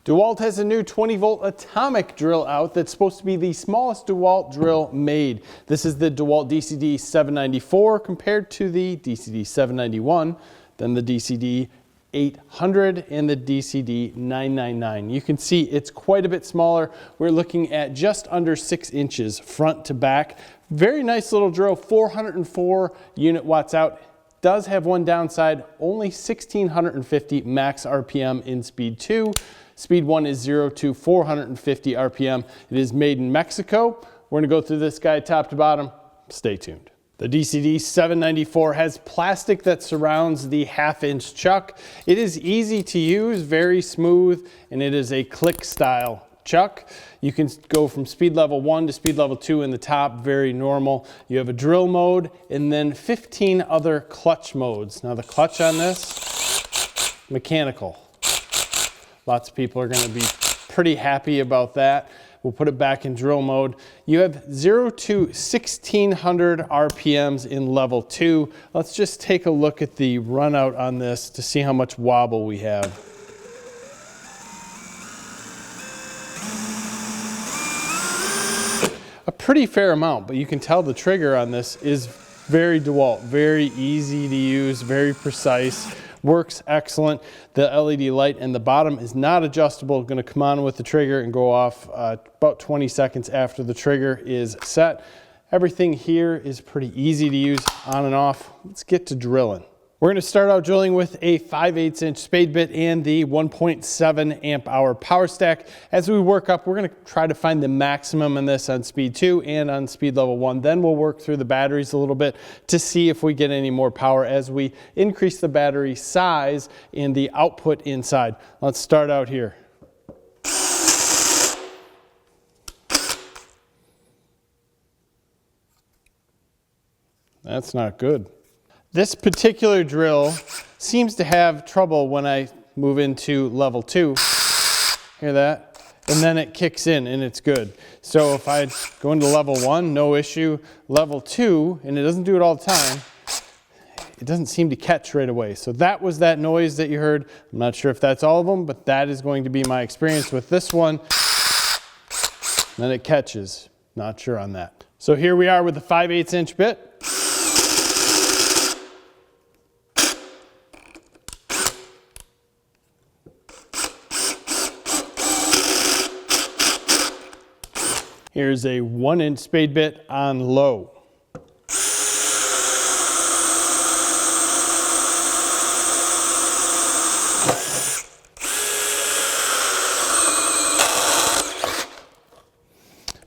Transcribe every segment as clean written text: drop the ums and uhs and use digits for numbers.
DEWALT has a new 20-volt atomic drill out that's supposed to be the smallest DEWALT drill made. This is the DEWALT DCD794 compared to the DCD791, then the DCD800 and the DCD999. You can see it's quite a bit smaller. We're looking at just under 6 inches front to back. Very nice little drill, 404 unit watts out. Does have one downside, only 1650 max RPM in speed 2. Speed 1 is 0 to 450 RPM. It is made in Mexico. We're gonna go through this guy top to bottom. Stay tuned. The DCD794 has plastic that surrounds the 1/2-inch chuck. It is easy to use, very smooth, and it is a click style chuck. You can go from speed level 1 to speed level 2 in the top, very normal. You have a drill mode and then 15 other clutch modes. Now the clutch on this, mechanical. Lots of people are going to be pretty happy about that. We'll put it back in drill mode. You have 0 to 1600 RPMs in level 2. Let's just take a look at the run out on this to see how much wobble we have. A pretty fair amount, but you can tell the trigger on this is very DEWALT, very easy to use, very precise. Works excellent. The LED light in the bottom is not adjustable. Going to come on with the trigger and go off about 20 seconds after the trigger is set. Everything here is pretty easy to use, on and off. Let's get to drilling. We're going to start out drilling with a 5/8" spade bit and the 1.7 amp hour power stack. As we work up, we're going to try to find the maximum in this on speed 2 and on speed level 1. Then we'll work through the batteries a little bit to see if we get any more power as we increase the battery size and the output inside. Let's start out here. That's not good. This particular drill seems to have trouble when I move into level 2. Hear that? And then it kicks in and it's good. So if I go into level 1, no issue. Level 2, and it doesn't do it all the time, it doesn't seem to catch right away. So that was that noise that you heard. I'm not sure if that's all of them, but that is going to be my experience with this one. Then it catches. Not sure on that. So here we are with the 5/8" bit. Here's a 1" spade bit on low.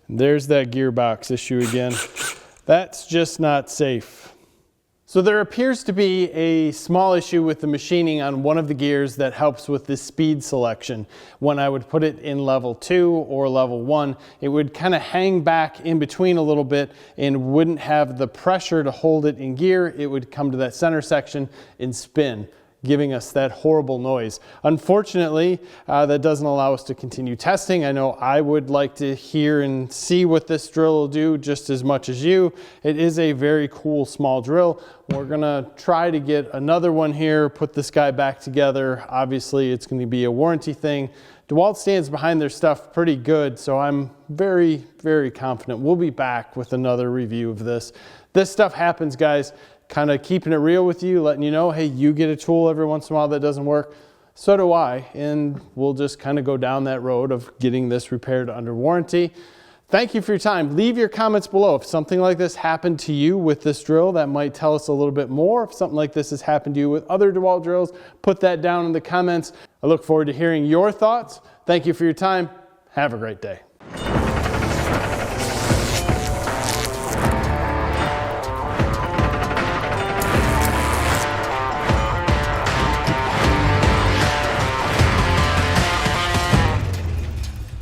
There's that gearbox issue again. That's just not safe. So there appears to be a small issue with the machining on one of the gears that helps with the speed selection. When I would put it in level 2 or level 1, it would kind of hang back in between a little bit and wouldn't have the pressure to hold it in gear. It would come to that center section and spin, giving us that horrible noise. Unfortunately, that doesn't allow us to continue testing. I know I would like to hear and see what this drill will do just as much as you. It is a very cool small drill. We're gonna try to get another one here, put this guy back together. Obviously, it's gonna be a warranty thing. DEWALT stands behind their stuff pretty good, so I'm very, very confident we'll be back with another review of this. This stuff happens, guys. Kind of keeping it real with you, letting you know, hey, you get a tool every once in a while that doesn't work. So do I, and we'll just kind of go down that road of getting this repaired under warranty. Thank you for your time. Leave your comments below. If something like this happened to you with this drill, that might tell us a little bit more. If something like this has happened to you with other DEWALT drills, put that down in the comments. I look forward to hearing your thoughts. Thank you for your time. Have a great day.